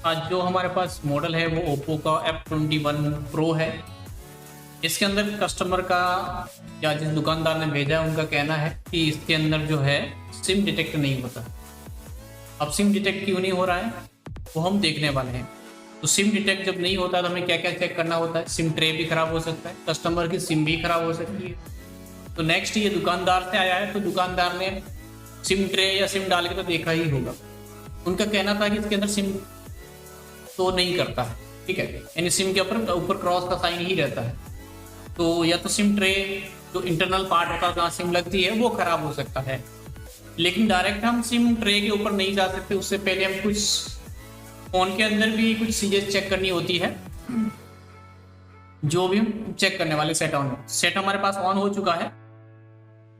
आज जो हमारे पास मॉडल है वो ओप्पो का F21 Pro है। इसके अंदर कस्टमर का या जिस दुकानदार ने भेजा है उनका कहना है कि इसके अंदर जो है सिम डिटेक्ट नहीं होता। अब सिम डिटेक्ट क्यों नहीं हो रहा है वो हम देखने वाले हैं। तो सिम डिटेक्ट जब नहीं होता तो हमें क्या क्या चेक करना होता है। सिम ट्रे भी खराब हो सकता है, कस्टमर की सिम भी खराब हो सकती है। तो नेक्स्ट ये दुकानदार से आया है तो दुकानदार ने सिम ट्रे या सिम डाल के तो देखा ही होगा। उनका कहना था कि इसके अंदर सिम तो नहीं करता है, ठीक है, यानी सिम के ऊपर क्रॉस का साइन ही रहता है। तो या तो सिम ट्रे जो इंटरनल पार्ट होता है जहाँ सिम लगती है वो खराब हो सकता है, लेकिन डायरेक्ट हम सिम ट्रे के ऊपर नहीं जा सकते। उससे पहले हम कुछ फोन के अंदर भी कुछ चीजें चेक करनी होती है, जो भी हम चेक करने वाले सेट हमारे पास ऑन हो चुका है।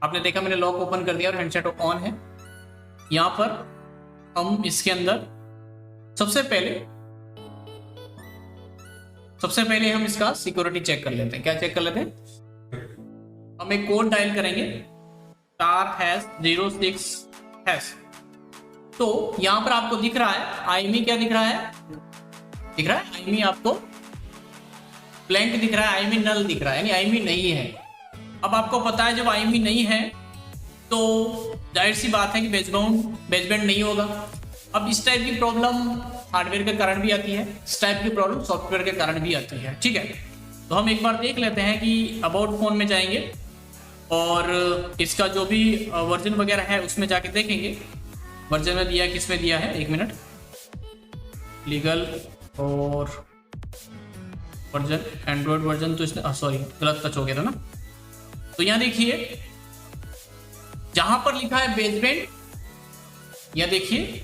आपने देखा मैंने लॉक ओपन कर दिया और हैंडसेट ऑन है। यहाँ पर हम इसके अंदर सबसे पहले हम इसका सिक्योरिटी चेक कर लेते हैं। क्या चेक कर लेते हैं? हम एक कोड डायल करेंगे *#06#। तो यहां पर आपको दिख रहा है आईमी, क्या दिख रहा है? आईमी आपको ब्लैंक दिख रहा है, आईमी नल दिख रहा है, यानी आईमी नहीं है। अब आपको पता है जब आईमी नहीं है तो जाहिर सी बात है कि बेसबैंड नहीं होगा। अब इस टाइप की प्रॉब्लम हार्डवेयर के कारण भी आती है, इस टाइप की प्रॉब्लम सॉफ्टवेयर के कारण भी आती है, ठीक है। तो हम एक बार देख लेते हैं कि अबाउट फोन में जाएंगे और इसका जो भी वर्जन वगैरह है उसमें जाके देखेंगे। वर्जन में दिया किसमें दिया है, 1 मिनट, लीगल और वर्जन एंड्रॉयड वर्जन, तो इसने सॉरी गलत टच हो गया था ना। तो यहाँ देखिए जहां पर लिखा है बेसबैंड, या देखिए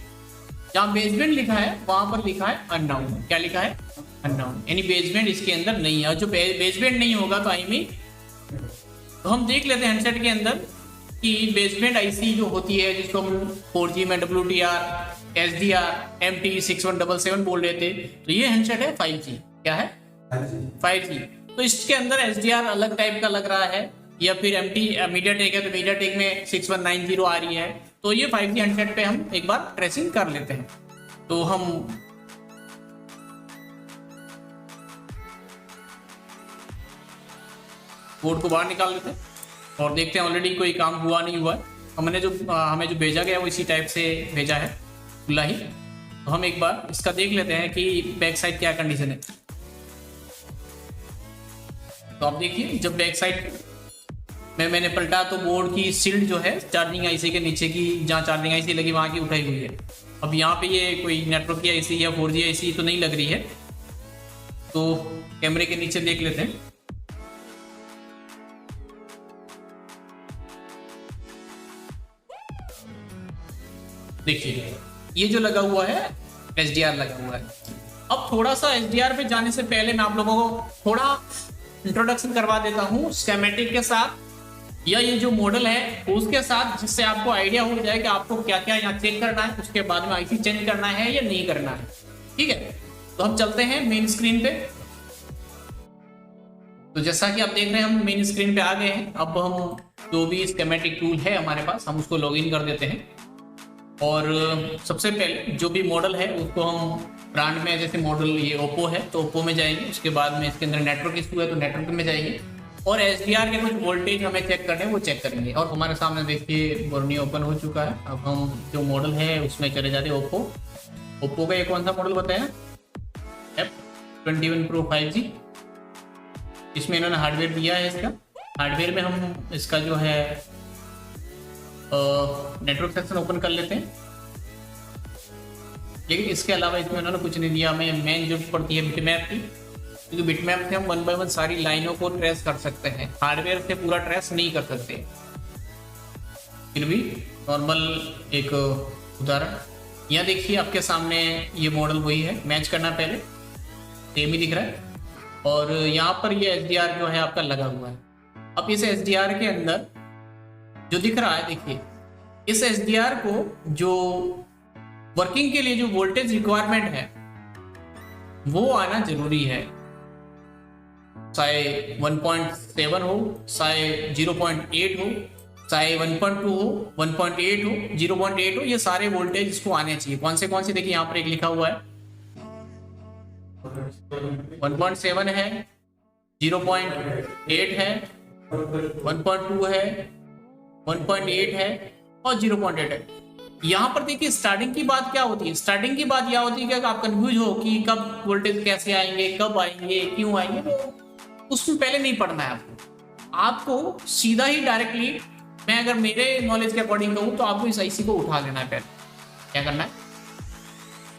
जहां बेसबैंड लिखा है वहां पर लिखा है अननाउन। क्या लिखा है? अननाउन, यानी बेसबैंड इसके अंदर नहीं है। और जो बेसबैंड नहीं होगा तो आईमी, तो हम देख लेते हैं हैंडसेट के अंदर कि बेसबैंड आईसी जो होती है जिसको हम 4G में WTR, SDR, MT6177 बोल रहे थे, तो ये हैंडसेट है 5G। क्या है? 5G। तो इसके अंदर SDR अलग टाइप का लग रहा है, या फिर मीडियाटेक है तो मीडियाटेक में 6190 आ रही है। तो ये 5G हैंडसेट पे हम एक बार ट्रेसिंग कर लेते हैं। तो हम कोड को बाहर निकाल लेते हैं और देखते हैं ऑलरेडी कोई काम हुआ नहीं हुआ है। हमें जो भेजा गया वो इसी टाइप से भेजा है, खुला ही। तो हम एक बार इसका देख लेते हैं कि बैक साइड क्या कंडीशन है। तो आप देखिए जब बैक साइड में मैंने पलटा तो बोर्ड की शील्ड जो है चार्जिंग आईसी के नीचे की, जहाँ चार्जिंग आईसी लगी वहां की उठाई हुई है। अब यहाँ पे ये कोई नेटवर्क की आईसी या 4G आईसी तो नहीं लग रही है। तो कैमरे के नीचे देख लेते हैं। देखिए ये जो लगा हुआ है SDR लगा हुआ है। अब थोड़ा सा SDR पे जाने से पहले मैं आप लोगों को थोड़ा इंट्रोडक्शन करवा देता हूँ स्कीमेटिक के साथ, या ये जो मॉडल है उसके साथ, जिससे आपको आइडिया हो जाए कि आपको क्या क्या यहाँ चेक करना है, उसके बाद में आईसी चेंज करना है या नहीं करना है, ठीक है। तो हम चलते हैं मेन स्क्रीन पे। तो जैसा कि आप देख रहे हैं हम मेन स्क्रीन पे आ गए हैं। अब हम जो भी स्कीमेटिक टूल है हमारे पास हम उसको लॉगिन कर देते हैं। और सबसे पहले जो भी मॉडल है उसको हम ब्रांड में, जैसे मॉडल ये ओप्पो है तो ओप्पो में जाएंगे। उसके बाद में इसके अंदर नेटवर्क इशू है तो नेटवर्क में जाएंगे, और SDR के कुछ वोल्टेज हमें चेक करने वो चेक करेंगे। और हमारे सामने देखिए बोर्नी ओपन हो चुका है। अब हम जो मॉडल है उसमें चले जाते हैं ओप्पो का ये कौन सा मॉडल बताया? F21 Pro 5G। इसमें इन्होंने हार्डवेयर दिया है। इसका हार्डवेयर में हम इसका जो है नेटवर्क सेक्शन ओपन कर लेते हैं, लेकिन इसके अलावा इसमें उन्होंने कुछ नहीं दिया। हमें मेन जो पड़ती है बिटमैप की, क्योंकि बिटमैप से हम 1 बाय 1 सारी लाइनों को ट्रेस कर सकते हैं, हार्डवेयर से पूरा ट्रेस नहीं कर सकते। फिर भी नॉर्मल एक उदाहरण, यहाँ देखिए आपके सामने ये मॉडल वही है, मैच करना पहले सेम ही दिख रहा है। और यहाँ पर ये SDR जो है आपका लगा हुआ है। अब इस SDR के अंदर जो दिख रहा है, देखिए इस SDR को जो वर्किंग के लिए जो वोल्टेज रिक्वायरमेंट है वो आना जरूरी है। चाहे 1.7 हो, चाहे 0.8 हो, चाहे 1.2 हो, 1.8 हो, 0.8 हो, ये सारे वोल्टेज इसको आने चाहिए। कौन से देखिए यहाँ पर एक लिखा हुआ है 1.7 है, 0.8 है, 1.2 है, 1.8 है और 0.8 है। यहाँ पर देखिए स्टार्टिंग की बात क्या होती है, स्टार्टिंग की बात यह होती है कि आप कंफ्यूज हो कि कब वोल्टेज कैसे आएंगे, कब आएंगे, क्यों आएंगे, तो उसमें पहले नहीं पढ़ना है आपको सीधा ही डायरेक्टली, मैं अगर मेरे नॉलेज के अकॉर्डिंग कहूँ तो आपको इस आईसी को उठा लेना है। पहले क्या करना है,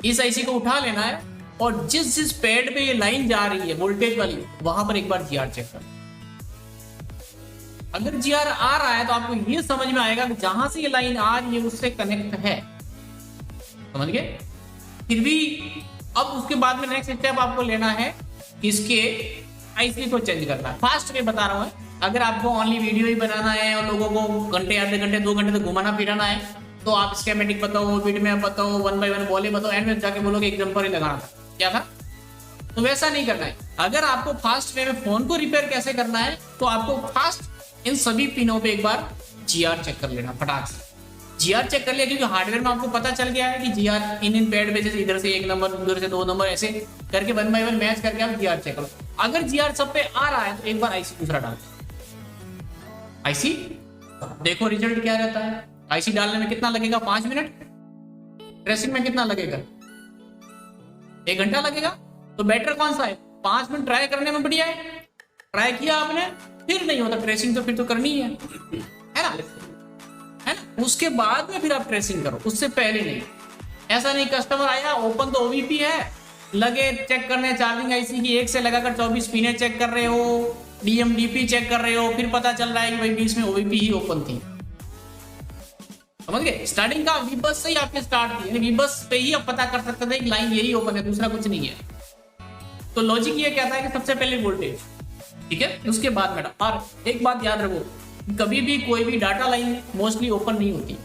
इस आईसी को उठा लेना है और जिस जिस पैड पे ये लाइन जा रही है वोल्टेज वाली, वहां पर एक बार जीआर चेक करना। अगर जीआर आ रहा है तो आपको ये समझ में आएगा कि जहां से ये लाइन आ रही है उससे कनेक्ट है, समझ गए। फिर भी अब उसके बाद में नेक्स्ट स्टेप आपको लेना है, इसके आईसी को चेंज करना है। फास्ट में बता रहा हूं, अगर आपको ओनली वीडियो ही बनाना है और लोगों को घंटे, आधे घंटे, 2 घंटे तक घुमाना फिराना है, तो आप स्कीमेटिक बताओ, बिट में बताओ, 1 बाय 1 बोले बताओ, एंड में जाके बोलोगे एग्जांपल ही लगाना था, क्या था। तो वैसा नहीं करना है। अगर आपको फास्ट वे में फोन को रिपेयर कैसे करना है, तो आपको फास्ट इन सभी पिनों पे एक बार जीआर चेक कर लेना, फटाक से जीआर चेक कर लिया, क्योंकि हार्डवेयर में आपको पता चल गया है कि जीआर इन पैड पे जैसे इधर से 1 नंबर, उधर से 2 नंबर, ऐसे करके 1 बाय 1 मैच करके आप जीआर चेक करो। अगर जीआर सब पे आ रहा है तो एक बार आईसी दूसरा डाल, आईसी देखो रिजल्ट क्या रहता है। आईसी डालने में कितना लगेगा, 5 मिनट, ट्रेसिंग में कितना लगेगा, 1 घंटा लगेगा। तो बेटर कौन सा है, 5 मिनट ट्राई करने में बढ़िया है। ट्राई किया आपने, फिर नहीं होता ट्रेसिंग, तो फिर तो करनी है ना, है ना। उसके बाद में फिर आप ट्रेसिंग करो, उससे पहले नहीं। ऐसा नहीं कस्टमर आया, ओपन तो ओवीपी है, लगे चेक करने चार्जिंग आईसी की, 1 से लगाकर 24 पिने चेक कर रहे हो, डीएमडीपी चेक कर रहे हो, फिर पता चल रहा है कि भाई बीच में ओवीपी ही ओपन थी, समझ गए। स्टार्टिंग का वीबस से ही आपने स्टार्ट किया, वीबस पे ही आप पता कर सकते थे कि लाइन यही ओपन है, दूसरा कुछ नहीं है। तो लॉजिक ये कहता है कि सबसे पहले वोल्टेज, ठीक है, उसके बाद में। और एक बात याद रखो, कभी भी कोई भी डाटा लाइन मोस्टली ओपन नहीं होती।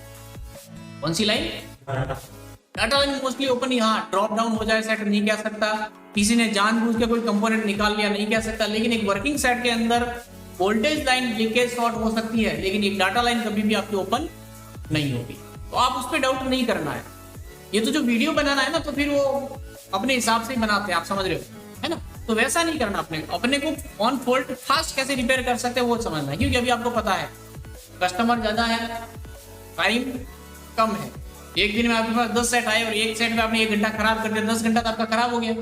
कौन सी line, data line mostly open ही, हाँ ड्रॉप डाउन हो जाए सेट नहीं कह सकता, किसी ने जानबूझ के कोई कंपोनेंट निकाल लिया नहीं कह सकता, लेकिन एक वर्किंग सेट के अंदर वोल्टेज लाइन लीकेज शॉर्ट हो सकती है, लेकिन एक डाटा लाइन कभी भी आपकी ओपन नहीं होगी। तो आप उस पर डाउट नहीं करना है। ये तो जो वीडियो बनाना है ना, तो फिर वो अपने हिसाब से ही बनाते हैं, आप समझ रहे हो, है ना। तो वैसा नहीं करना, अपने को ऑन फॉल्ट फास्ट कैसे रिपेयर कर सकते हैं वो समझना है। क्योंकि अभी आपको पता है कस्टमर ज्यादा है, टाइम कम है, एक दिन में आपके पास 10 सेट आए और एक सेट में आपने 1 घंटा खराब कर दिया, 10 घंटा तो आपका खराब हो गया।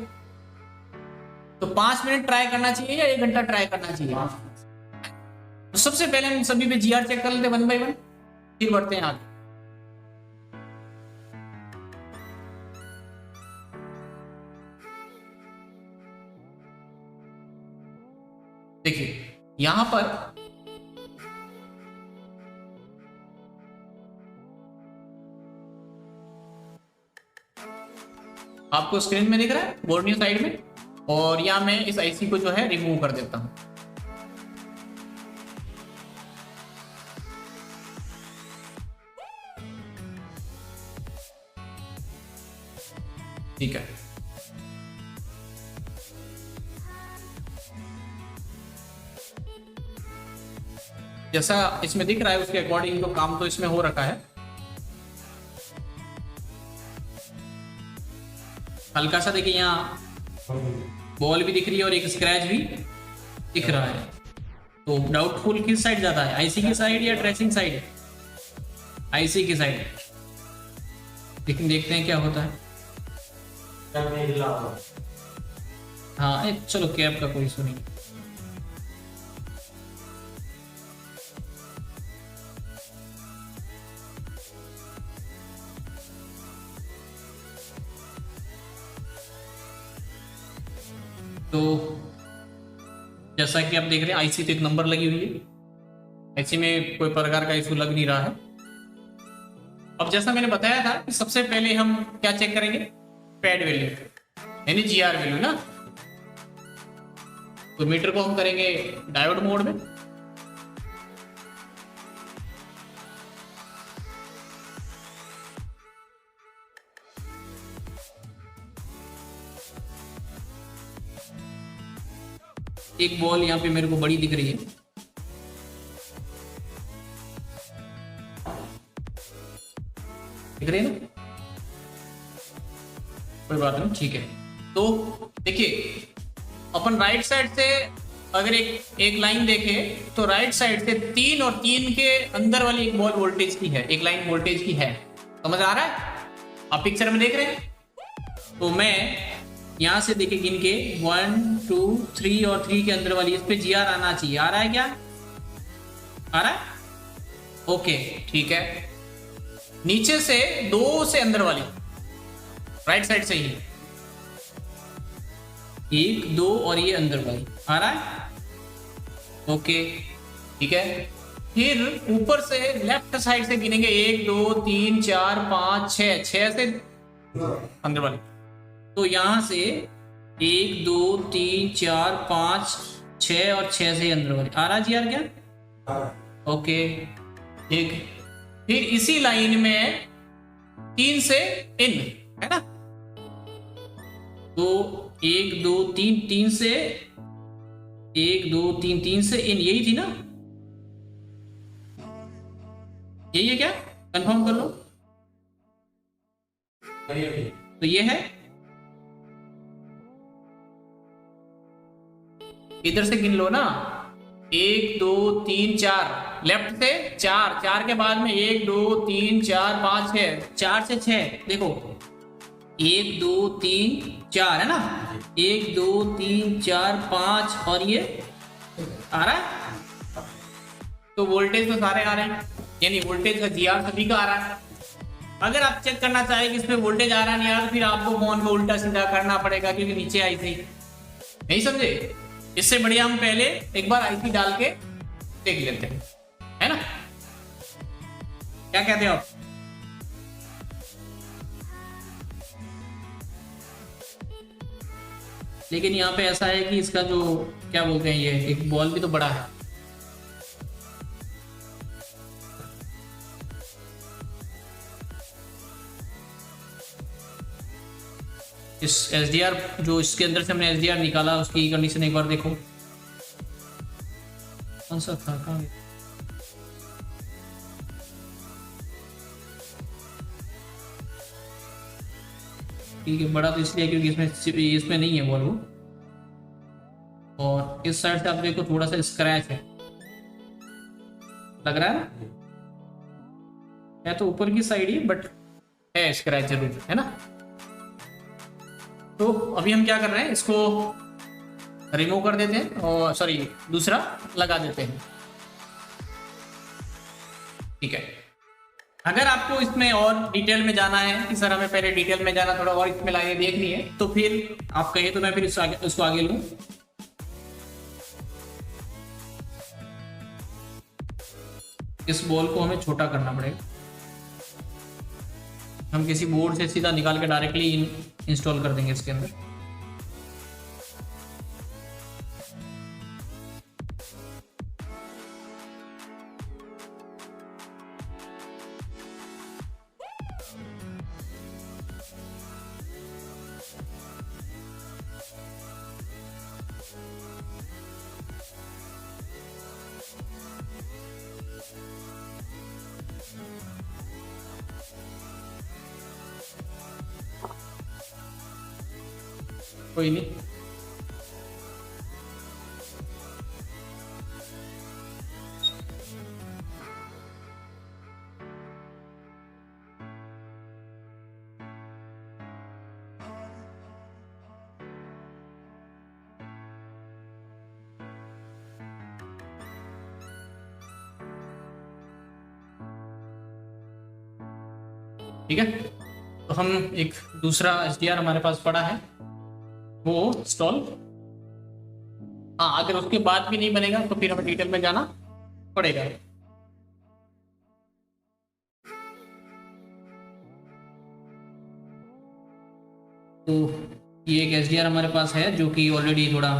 तो 5 मिनट ट्राई करना चाहिए या 1 घंटा ट्राई करना चाहिए। तो सबसे पहले हम सभी पे जीआर चेक कर लेते 1 बाय 1, फिर बढ़ते हैं आगे। देखिए यहां पर आपको स्क्रीन में दिख रहा है बोर्नियो साइड में, और यहां मैं इस आईसी को जो है रिमूव कर देता हूं। ठीक है, जैसा इसमें दिख रहा है उसके अकॉर्डिंग तो काम तो इसमें हो रखा है। हल्का सा देखिए यहाँ बॉल भी दिख रही है और एक स्क्रैच भी दिख रहा है। तो डाउटफुल किस साइड ज्यादा है, आईसी की साइड या ट्रेसिंग साइड है, आईसी की साइड। लेकिन देखते हैं क्या होता है। हाँ चलो कैब का कोई इशू नहीं। तो जैसा कि आप देख रहे हैं आईसी तो एक नंबर लगी हुई है, आईसी में कोई प्रकार का इशू लग नहीं रहा है। अब जैसा मैंने बताया था कि सबसे पहले हम क्या चेक करेंगे, पैड वैल्यू यानी जीआर वैल्यू ना। तो मीटर को हम करेंगे डायोड मोड में। एक बॉल यहाँ पे मेरे को बड़ी दिख रही है, दिख रही है ना, कोई बात नहीं, ठीक है। तो देखिए अपन राइट साइड से अगर एक लाइन देखें तो राइट साइड से 3 और 3 के अंदर वाली एक बॉल वोल्टेज की है, एक लाइन वोल्टेज की है। समझ आ रहा है? आप पिक्चर में देख रहे हैं। तो मैं यहां से देखे गिन के 1 2 3 और 3 के अंदर वाली, इस पे जी आर आना चाहिए। आ रहा है क्या? आ रहा है? ओके ठीक है। नीचे से 2 से अंदर वाली राइट साइड से ही 1 2 और ये अंदर वाली आ रहा है। ओके ठीक है। फिर ऊपर से लेफ्ट साइड से गिनेंगे 1 2 3 4 5 6, 6 से अंदर वाली। तो यहां से 1 2 3 4 5 6 और 6 से अंदर वाली आ रहा जी यार क्या? ओके ठीक। फिर इसी लाइन में 3 से इन है ना, तो 1 2 3 3 से 1 2 3 3 से इन, यही थी ना? यही है क्या? कंफर्म कर लो। तो ये है, इधर से गिन लो ना, 1 2 3 4, लेफ्ट से 4, 4 के बाद में 1 2 3 4 5 6, 4 से 6 देखो 1 2 3 4 है ना, 1 2 3 4 5 और ये आ रहा है। तो वोल्टेज तो सारे आ रहे हैं, यानी वोल्टेज का जीआर सभी का आ रहा है। अगर आप चेक करना चाहें कि इसमें वोल्टेज आ रहा नहीं आ रहा, फिर आपको फोन को उल्टा सीधा करना पड़ेगा क्योंकि नीचे आई थी। नहीं समझे? इससे बढ़िया हम पहले एक बार आईसी डाल के देख लेते हैं, है ना? क्या कहते हो आप? लेकिन यहाँ पे ऐसा है कि इसका जो क्या बोलते हैं, ये एक बॉल भी तो बड़ा है। इस SDR जो इसके अंदर से हमने SDR निकाला उसकी कंडीशन एक बार देखो, कौन सा था, कहाँ गया? ठीक है, बड़ा तो इसलिए क्योंकि इसमें नहीं है बॉल वो। और इस साइड से आप देखो थोड़ा सा स्क्रैच है, लग रहा है तो ऊपर की साइड ही, बट है स्क्रैच जरूर, है ना? तो अभी हम क्या कर रहे हैं, इसको रिमूव कर देते हैं और सॉरी दूसरा लगा देते हैं। ठीक है। अगर आपको इसमें और डिटेल में जाना है कि सर हमें पहले डिटेल में जाना, थोड़ा और इसमें लाइनें देखनी है, तो फिर आप कहिए तो मैं फिर इसको आगे लूँ। इस बॉल को हमें छोटा करना पड़ेगा। हम किसी बोर्ड से सीधा निकाल के डायरेक्टली इंस्टॉल कर देंगे इसके अंदर। कोई नहीं, ठीक है। तो हम एक दूसरा SDR हमारे पास पड़ा है, वो इंस्टॉल। हाँ, अगर उसके बाद भी नहीं बनेगा तो फिर हमें डिटेल में जाना पड़ेगा। तो ये एक SDR हमारे पास है जो कि ऑलरेडी थोड़ा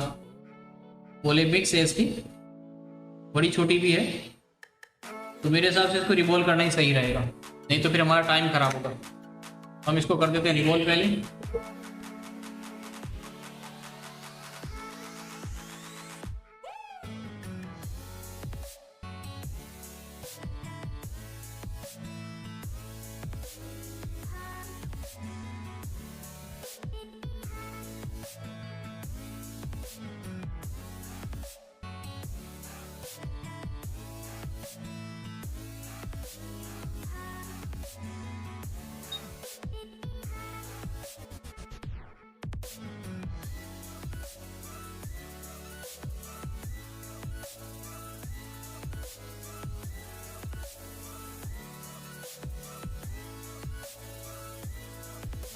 बोले मिक्स है, इसकी बड़ी छोटी भी है, तो मेरे हिसाब से इसको रिवॉल्व करना ही सही रहेगा, नहीं तो फिर हमारा टाइम खराब होगा। हम इसको कर देते हैं रिवॉल्व पहले।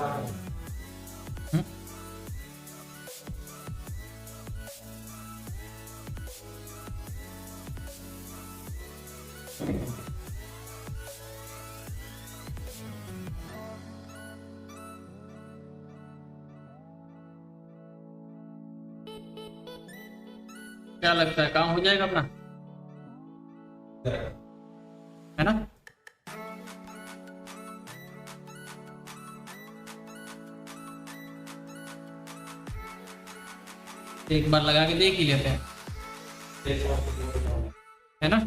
हम्म? क्या लगता है काम हो जाएगा अपना, है ना? एक बार लगा के देख ही लेते हैं, है ना?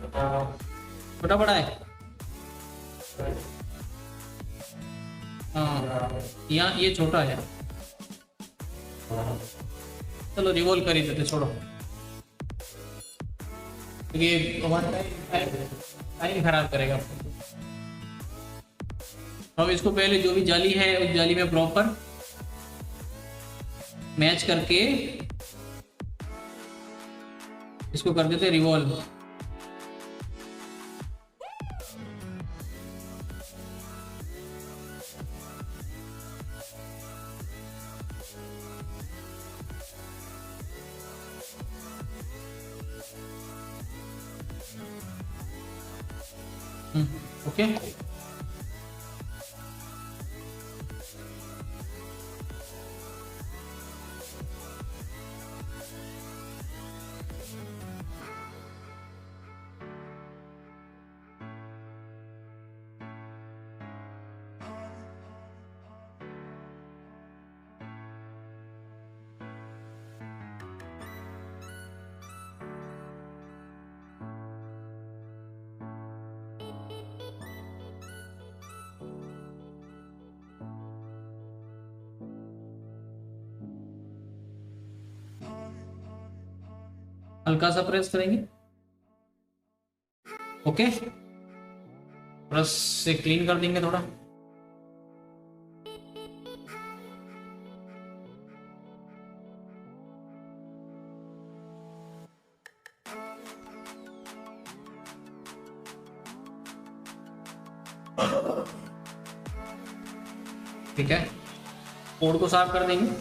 छोटा बड़ा है। हाँ, यहाँ ये छोटा है। चलो रिवॉल्व कर ही देते, छोड़ो, क्योंकि ये हमारा टाइम खराब करेगा। अब इसको पहले जो भी जाली है उस जाली में प्रॉपर मैच करके इसको कर देते रिवॉल्व। ओके, हल्का सा प्रेस करेंगे। ओके, ब्रश से क्लीन कर देंगे थोड़ा। ठीक है, कोड को साफ कर देंगे।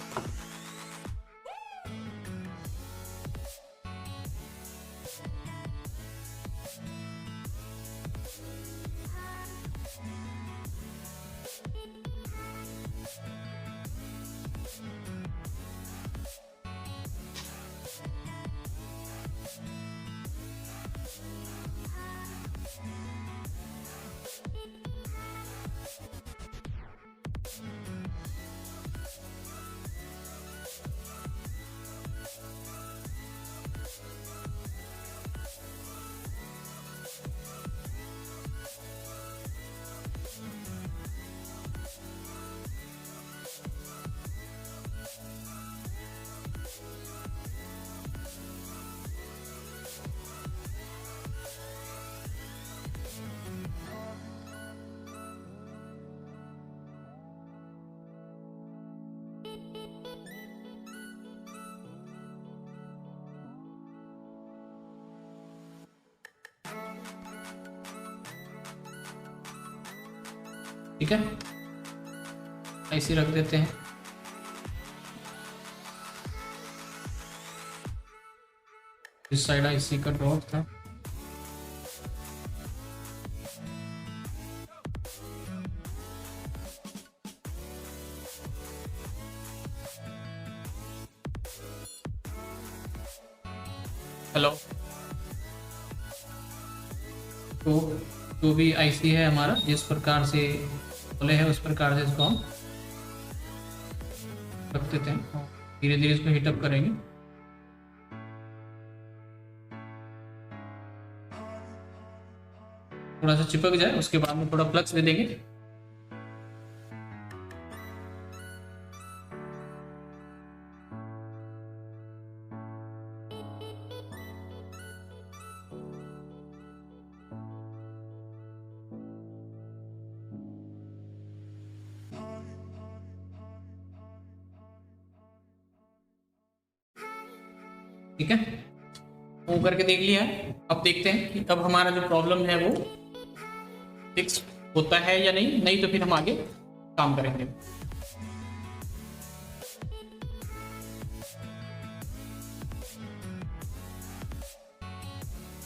ठीक है, ऐसे रख देते हैं। इस साइड आईसी का ड्रॉप था। हेलो, तो जो भी आईसी है हमारा, जिस प्रकार से बोले हैं उस प्रकार से इसको हम रख देते हैं। धीरे धीरे इसको हीटअप करेंगे। थोड़ा सा चिपक जाए उसके बाद में थोड़ा फ्लक्स दे देंगे। ठीक है, वो करके देख लिया है। अब देखते हैं कि अब हमारा जो प्रॉब्लम है वो फिक्स होता है या नहीं, नहीं तो फिर हम आगे काम करेंगे।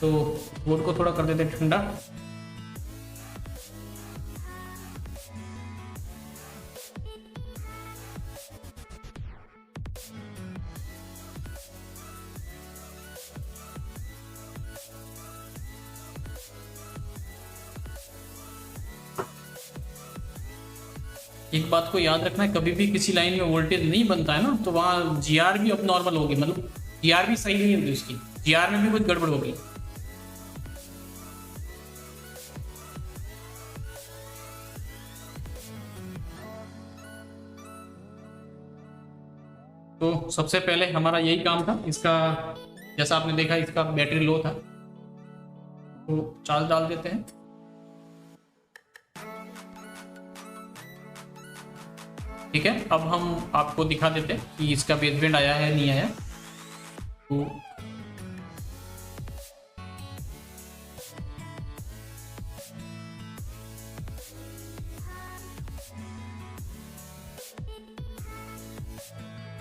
तो बोर्ड को थोड़ा कर देते हैं ठंडा। एक बात को याद रखना है, कभी भी किसी लाइन में वोल्टेज नहीं बनता है ना, तो वहाँ जीआर भी अब नॉर्मल होगी, मतलब जीआर भी सही नहीं होगी, उसकी जीआर में भी कुछ गड़बड़ होगी। तो सबसे पहले हमारा यही काम था इसका। जैसा आपने देखा इसका बैटरी लो था, तो चार्ज डाल देते हैं। ठीक है, अब हम आपको दिखा देते हैं कि इसका बेसबैंड आया है नहीं आया। तो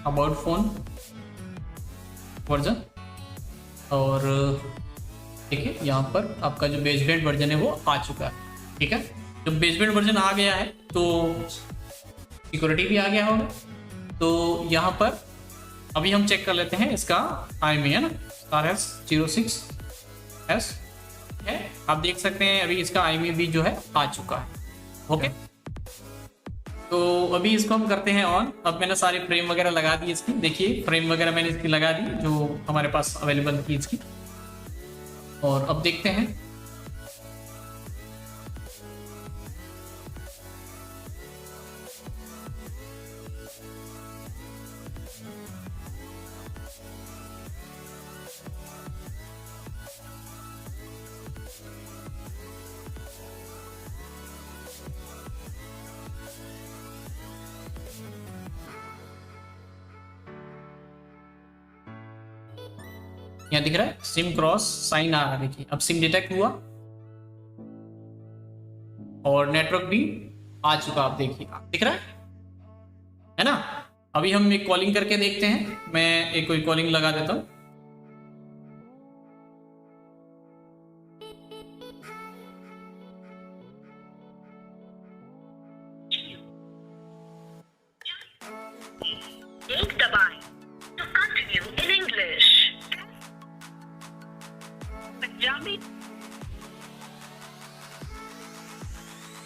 अबाउट फोन वर्जन, और देखिए यहाँ पर आपका जो बेसबैंड वर्जन है वो आ चुका है। ठीक है, जब बेसबैंड वर्जन आ गया है तो सिक्योरिटी भी आ गया होगा। तो यहाँ पर अभी हम चेक कर लेते हैं इसका IMEI है ना, RS06S है। आप देख सकते हैं अभी इसका IMEI भी जो है आ चुका है। ओके, तो अभी इसको हम करते हैं ऑन। अब मैंने सारी फ्रेम वगैरह लगा दी इसकी, देखिए फ्रेम वगैरह मैंने इसकी लगा दी जो हमारे पास अवेलेबल थी इसकी। और अब देखते हैं यहाँ दिख रहा है सिम क्रॉस साइन आ रहा है। देखिए अब सिम डिटेक्ट हुआ और नेटवर्क भी आ चुका, आप देखिए दिख रहा है ना। अभी हम एक कॉलिंग करके देखते हैं, मैं एक कोई कॉलिंग लगा देता हूं।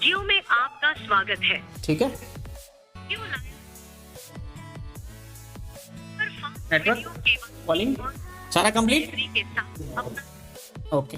जियो में आपका स्वागत है। ठीक है, नेटवर्क कॉलिंग सारा कंप्लीट। ओके।